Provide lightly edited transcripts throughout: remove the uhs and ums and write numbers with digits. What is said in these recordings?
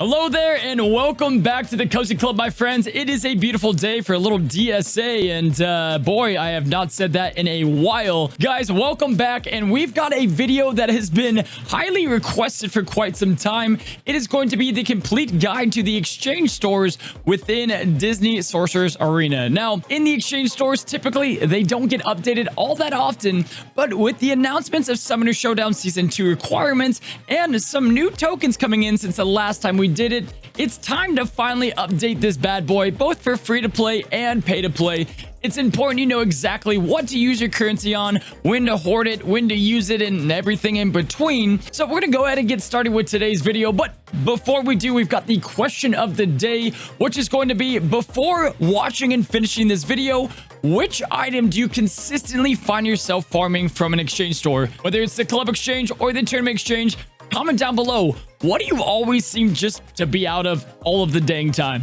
Hello there and welcome back to the Cozy Club, my friends. It is a beautiful day for a little DSA and boy, I have not said that in a while. Guys, welcome back, and we've got a video that has been highly requested for quite some time. It is going to be the complete guide to the exchange stores within Disney Sorcerer's Arena. Now, in the exchange stores, typically they don't get updated all that often, but with the announcements of Summoners Showdown Season 2 requirements and some new tokens coming in since the last time we did it, it's time to finally update this bad boy, both for free to play and pay to play. It's important you know exactly what to use your currency on, when to hoard it, when to use it, and everything in between. So we're gonna go ahead and get started with today's video, but before we do, we've got the question of the day, which is going to be, before watching and finishing this video, which item do you consistently find yourself farming from an exchange store? Whether it's the club exchange or the tournament exchange, comment down below. What do you always seem just to be out of all of the dang time?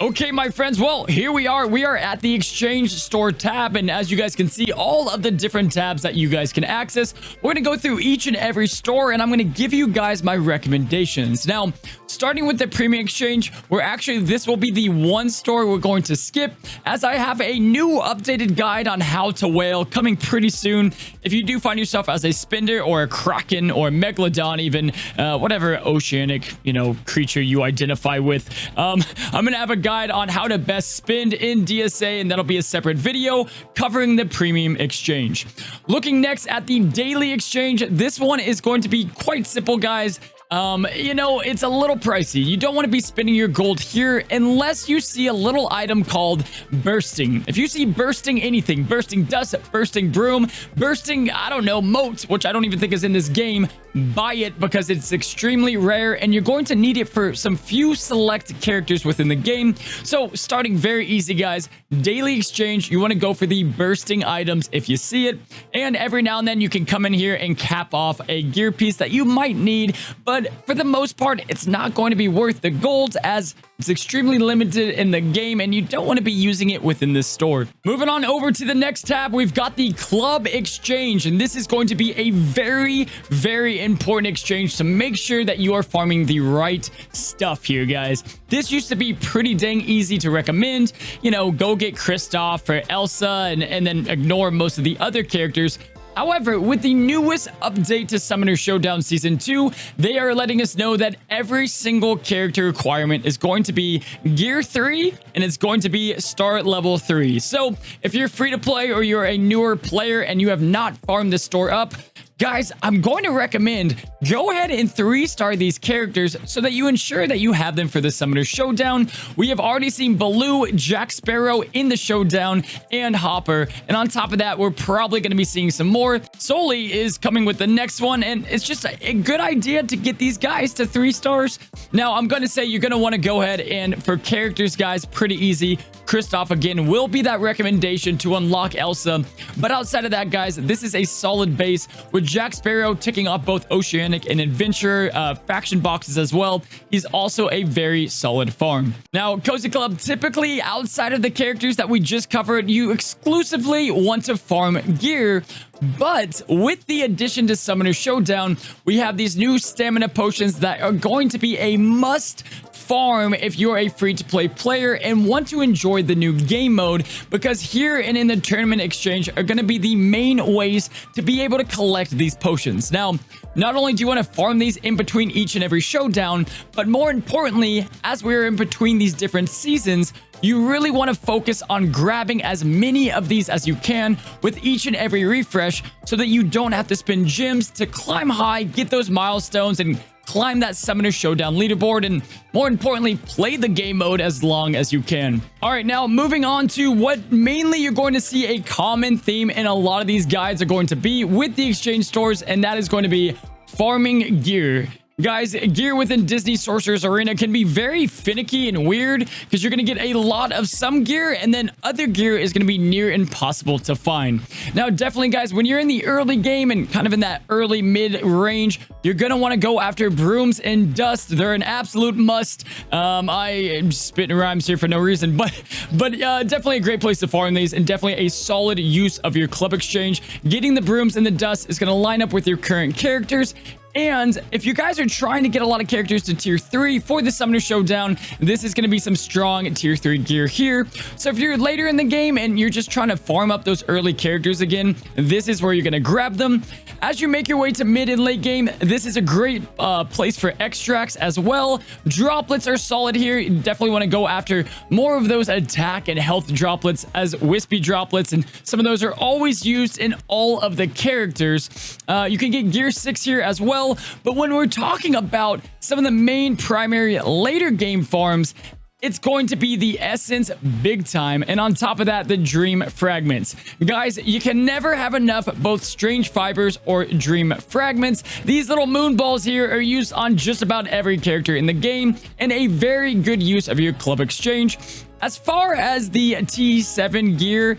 Okay, my friends, well, here we are. We are at the exchange store tab, and as you guys can see, all of the different tabs that you guys can access. We're going to go through each and every store, and I'm going to give you guys my recommendations. Now, starting with the premium exchange, this will be the one store we're going to skip, as I have a new updated guide on how to whale coming pretty soon. If you do find yourself as a spender or a kraken or a megalodon, even whatever oceanic, creature you identify with, I'm going to have a guide on how to best spend in DSA, and that'll be a separate video covering the premium exchange. Looking next at the daily exchange, this one is going to be quite simple, guys. It's a little pricey. You don't want to be spending your gold here unless you see a little item called bursting. If you see bursting anything, bursting dust, bursting broom, bursting, I don't know, moat, which I don't even think is in this game, buy it because it's extremely rare and you're going to need it for some few select characters within the game. So starting very easy, guys. Daily exchange, you want to go for the bursting items if you see it, and every now and then you can come in here and cap off a gear piece that you might need, but for the most part, it's not going to be worth the gold as it's extremely limited in the game and you don't want to be using it within this store. Moving on over to the next tab, we've got the club exchange, and this is going to be a very, very important exchange to make sure that you are farming the right stuff here, guys. This used to be pretty dang easy to recommend. Go get Kristoff or Elsa and then ignore most of the other characters. However, with the newest update to Summoners Showdown Season 2, they are letting us know that every single character requirement is going to be Gear 3, and it's going to be Star Level 3. So, if you're free to play or you're a newer player and you have not farmed this store up, guys, I'm going to recommend go ahead and 3-star these characters so that you ensure that you have them for the Summoner Showdown. We have already seen Baloo, Jack Sparrow in the Showdown, and Hopper. And on top of that, we're probably going to be seeing some more. Sully is coming with the next one, and it's just a good idea to get these guys to 3 stars. Now, I'm going to say you're going to want to go ahead and, for characters, guys, pretty easy. Kristoff, again, will be that recommendation to unlock Elsa. But outside of that, guys, this is a solid base with Jack Sparrow ticking off both Oceanic and Adventure faction boxes as well. He's also a very solid farm. Now, Cozy Club, typically outside of the characters that we just covered, you exclusively want to farm gear. But with the addition to Summoner Showdown, we have these new stamina potions that are going to be a must farm if you're a free-to-play player and want to enjoy the new game mode, because here and in the tournament exchange are going to be the main ways to be able to collect these potions. Now, not only do you want to farm these in between each and every showdown, but more importantly, as we're in between these different seasons, you really want to focus on grabbing as many of these as you can with each and every refresh so that you don't have to spend gems to climb high, get those milestones, and climb that Summoner Showdown leaderboard, and more importantly, play the game mode as long as you can. All right, now moving on to what mainly you're going to see a common theme in a lot of these guides are going to be with the exchange stores, and that is going to be farming gear. Guys, gear within Disney Sorcerer's Arena can be very finicky and weird because you're going to get a lot of some gear and then other gear is going to be near impossible to find. Now, definitely, guys, when you're in the early game and kind of in that early mid range, you're going to want to go after brooms and dust. They're an absolute must. I am spitting rhymes here for no reason, but definitely a great place to farm these and definitely a solid use of your club exchange. Getting the brooms and the dust is going to line up with your current characters And if you guys are trying to get a lot of characters to tier 3 for the Summoner Showdown, this is going to be some strong tier 3 gear here. So if you're later in the game and you're just trying to farm up those early characters again, this is where you're going to grab them. As you make your way to mid and late game, this is a great place for extracts as well. Droplets are solid here. You definitely want to go after more of those attack and health droplets, as wispy droplets, and some of those are always used in all of the characters. You can get gear 6 here as well. But when we're talking about some of the main primary later game farms, it's going to be the essence big time, and on top of that, the dream fragments. Guys, you can never have enough both strange fibers or dream fragments. These little moon balls here are used on just about every character in the game, and a very good use of your club exchange. As far as the T7 gear,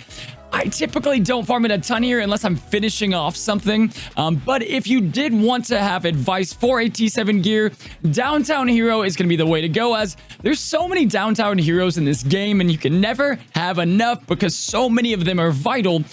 I typically don't farm it a ton here unless I'm finishing off something. But if you did want to have advice for a T7 gear, Downtown Hero is going to be the way to go, as there's so many Downtown Heroes in this game and you can never have enough because so many of them are vital.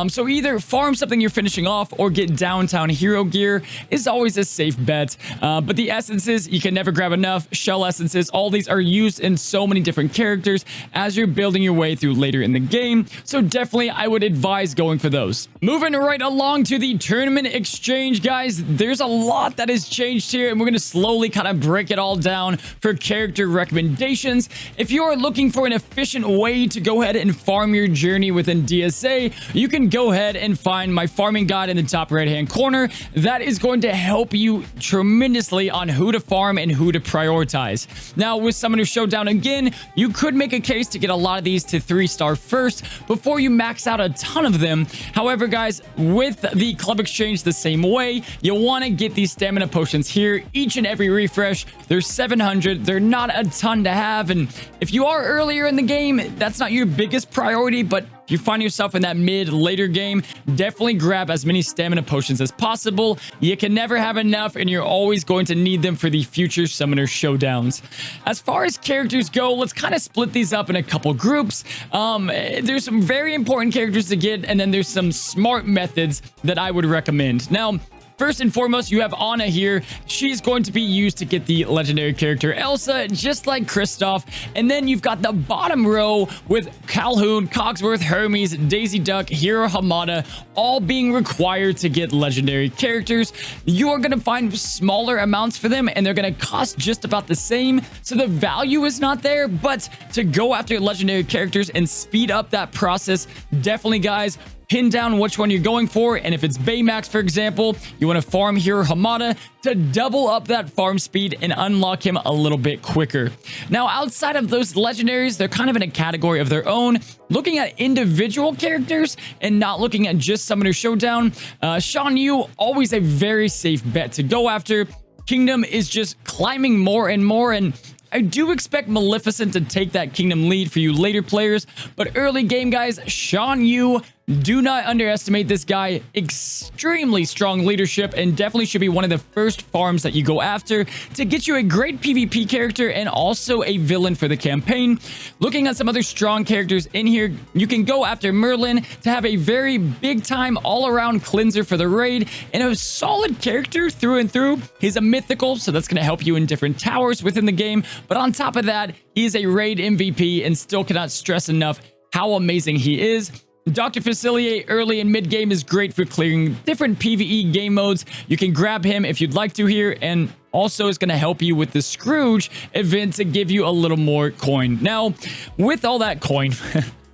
So either farm something you're finishing off or get Downtown Hero gear is always a safe bet. But the essences, you can never grab enough. Shell essences, all these are used in so many different characters as you're building your way through later in the game. So definitely I would advise going for those. Moving right along to the tournament exchange, guys, there's a lot that has changed here, and we're going to slowly kind of break it all down for character recommendations. If you are looking for an efficient way to go ahead and farm your journey within DSA, you can go ahead and find my farming guide in the top right hand corner. That is going to help you tremendously on who to farm and who to prioritize. Now with Summoner Showdown, again, you could make a case to get a lot of these to 3-star first before you max out a ton of them. However, guys, with the club exchange the same way, you want to get these stamina potions here each and every refresh. There's 700. They're not a ton to have, and if you are earlier in the game, that's not your biggest priority, but if you find yourself in that later game, definitely grab as many stamina potions as possible. You can never have enough, and you're always going to need them for the future Summoner Showdowns. As far as characters go, let's kind of split these up in a couple groups. There's some very important characters to get, and then there's some smart methods that I would recommend. Now, first and foremost, you have Anna here. She's going to be used to get the legendary character Elsa, just like Kristoff. And then you've got the bottom row with Calhoun, Cogsworth, Hermes, Daisy Duck, Hero Hamada, all being required to get legendary characters. You are going to find smaller amounts for them, and they're going to cost just about the same. So the value is not there, but to go after legendary characters and speed up that process, definitely, guys, pin down which one you're going for, and if it's Baymax, for example, you want to farm Hero Hamada to double up that farm speed and unlock him a little bit quicker. Now, outside of those legendaries, they're kind of in a category of their own. Looking at individual characters and not looking at just Summoner Showdown, Shan Yu, always a very safe bet to go after. Kingdom is just climbing more and more, and I do expect Maleficent to take that Kingdom lead for you later players, but early game, guys, Shan Yu, do not underestimate this guy. Extremely strong leadership, and definitely should be one of the first farms that you go after to get you a great PvP character and also a villain for the campaign. Looking at some other strong characters in here, you can go after Merlin to have a very big time all-around cleanser for the raid and a solid character through and through. He's a mythical, so that's going to help you in different towers within the game, but on top of that, he is a raid MVP and still cannot stress enough how amazing he is. Dr. Facilier early and mid game is great for clearing different PvE game modes. You can grab him if you'd like to here, and also is going to help you with the Scrooge event to give you a little more coin. Now, with all that coin,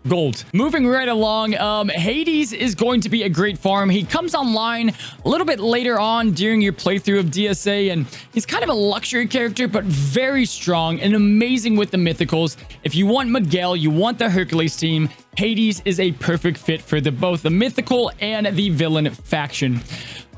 gold. Moving right along, Hades is going to be a great farm. He comes online a little bit later on during your playthrough of DSA, and he's kind of a luxury character, but very strong and amazing with the mythicals. If you want Miguel, you want the Hercules team, Hades is a perfect fit for both the mythical and the villain faction.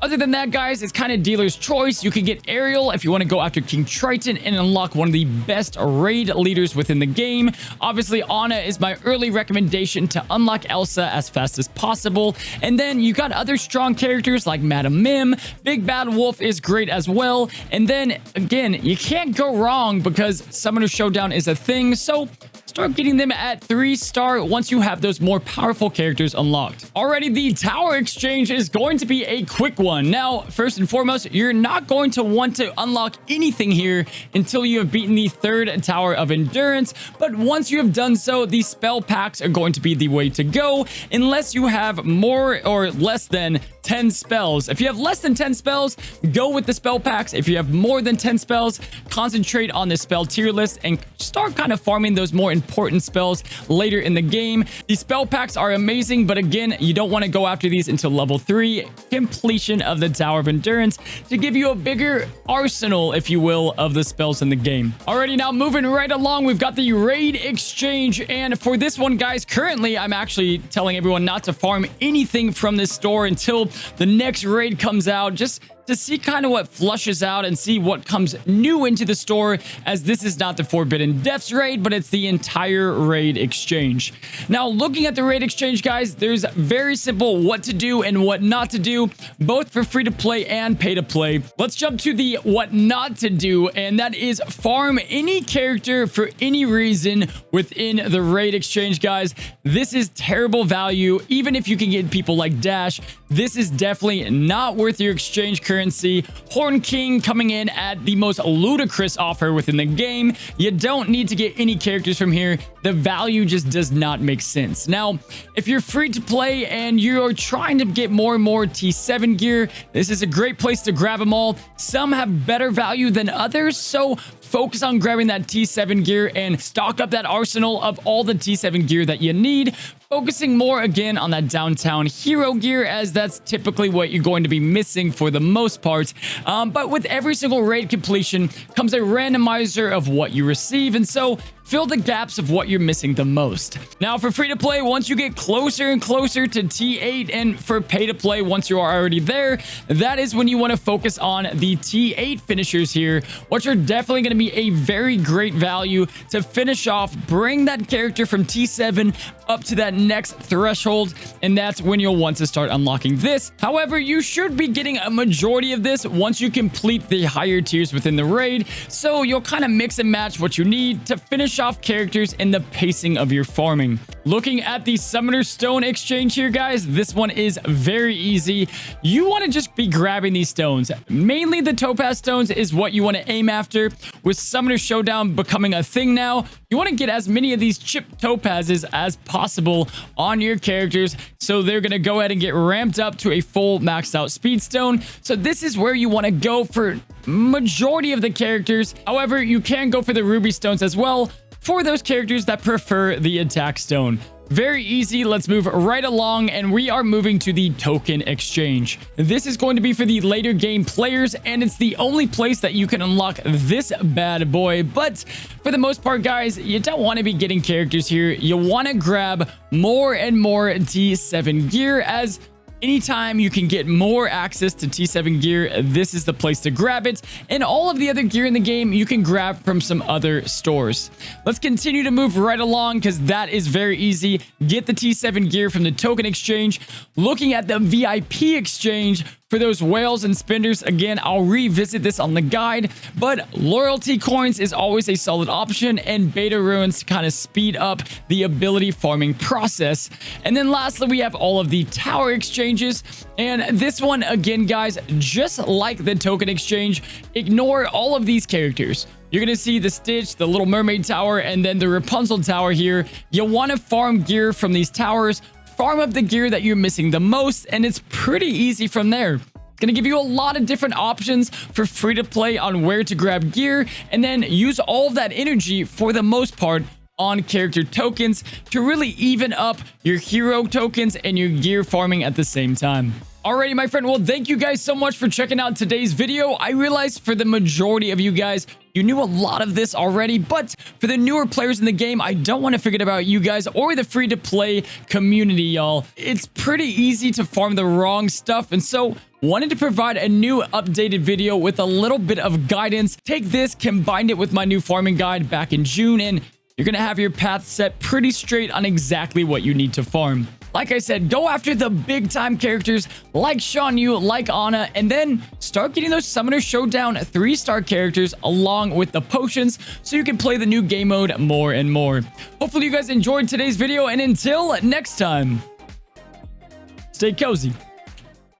Other than that, guys, it's kind of dealer's choice. You can get Ariel if you want to go after King Triton and unlock one of the best raid leaders within the game. Obviously, Anna is my early recommendation to unlock Elsa as fast as possible. And then you got other strong characters like Madam Mim. Big Bad Wolf is great as well. And then, again, you can't go wrong because Summoner Showdown is a thing. So start start getting them at 3-star once you have those more powerful characters unlocked. Already, the tower exchange is going to be a quick one. Now, first and foremost, you're not going to want to unlock anything here until you have beaten the 3rd tower of endurance, but once you have done so, the spell packs are going to be the way to go unless you have more or less than 10 spells. If you have less than 10 spells, go with the spell packs. If you have more than 10 spells, concentrate on the spell tier list and start kind of farming those more important spells later in the game. The spell packs are amazing, but again, you don't want to go after these until level 3, completion of the Tower of Endurance, to give you a bigger arsenal, if you will, of the spells in the game. Alrighty, now moving right along, we've got the raid exchange, and for this one, guys, currently I'm actually telling everyone not to farm anything from this store until the next raid comes out, just to see kind of what flushes out and see what comes new into the store, as this is not the Forbidden Depths raid, but it's the entire raid exchange. Now, looking at the raid exchange, guys, there's very simple what to do and what not to do, both for free to play and pay to play. Let's jump to the what not to do, and that is farm any character for any reason within the raid exchange, guys. This is terrible value. Even if you can get people like Dash, this is definitely not worth your exchange currency. Horn King coming in at the most ludicrous offer within the game. You don't need to get any characters from here. The value just does not make sense. Now, if you're free to play and you're trying to get more and more T7 gear, this is a great place to grab them all. Some have better value than others, so focus on grabbing that T7 gear and stock up that arsenal of all the T7 gear that you need. Focusing more again on that downtown hero gear, as that's typically what you're going to be missing for the most part. But with every single raid completion comes a randomizer of what you receive, and so fill the gaps of what you're missing the most. Now, for free to play, once you get closer and closer to T8, and for pay to play, once you are already there, that is when you want to focus on the T8 finishers here, which are definitely going to be a very great value to finish off, bring that character from T7 up to that next threshold, and that's when you'll want to start unlocking this. However, you should be getting a majority of this once you complete the higher tiers within the raid, so you'll kind of mix and match what you need to finish off characters in the pacing of your farming. Looking at the Summoner Stone exchange here, guys, this one is very easy. You want to just be grabbing these stones. Mainly the Topaz stones is what you want to aim after. With Summoners Showdown becoming a thing now, you want to get as many of these chipped topazes as possible on your characters, so they're going to go ahead and get ramped up to a full maxed out speed stone. So this is where you want to go for majority of the characters. However, you can go for the ruby stones as well for those characters that prefer the attack stone. Very easy. Let's move right along, and we are moving to the token exchange. This is going to be for the later game players, and it's the only place that you can unlock this bad boy. But for the most part, guys, you don't want to be getting characters here. You want to grab more and more T7 gear, as anytime you can get more access to T7 gear, this is the place to grab it. And all of the other gear in the game, you can grab from some other stores. Let's continue to move right along, because that is very easy. Get the T7 gear from the token exchange. Looking at the VIP exchange, for those whales and spenders, again, I'll revisit this on the guide, but loyalty coins is always a solid option, and beta ruins to kind of speed up the ability farming process. And then lastly, we have all of the tower exchanges, and this one, again, guys, just like the token exchange, ignore all of these characters. You're going to see the Stitch, the Little Mermaid Tower, and then the Rapunzel Tower here. You'll want to farm gear from these towers. Farm up the gear that you're missing the most, and it's pretty easy from there. It's going to give you a lot of different options for free to play on where to grab gear, and then use all of that energy for the most part on character tokens to really even up your hero tokens and your gear farming at the same time. Alrighty, my friend. Well, thank you guys so much for checking out today's video. I realized for the majority of you guys, you knew a lot of this already, but for the newer players in the game, I don't want to forget about you guys or the free-to-play community, y'all. It's pretty easy to farm the wrong stuff, and so wanted to provide a new updated video with a little bit of guidance. Take this, combined it with my new farming guide back in June, and you're going to have your path set pretty straight on exactly what you need to farm. like I said, go after the big time characters like Shan Yu, like Ana, and then start getting those Summoner Showdown 3-star characters along with the potions so you can play the new game mode more and more. Hopefully you guys enjoyed today's video, and until next time, stay cozy.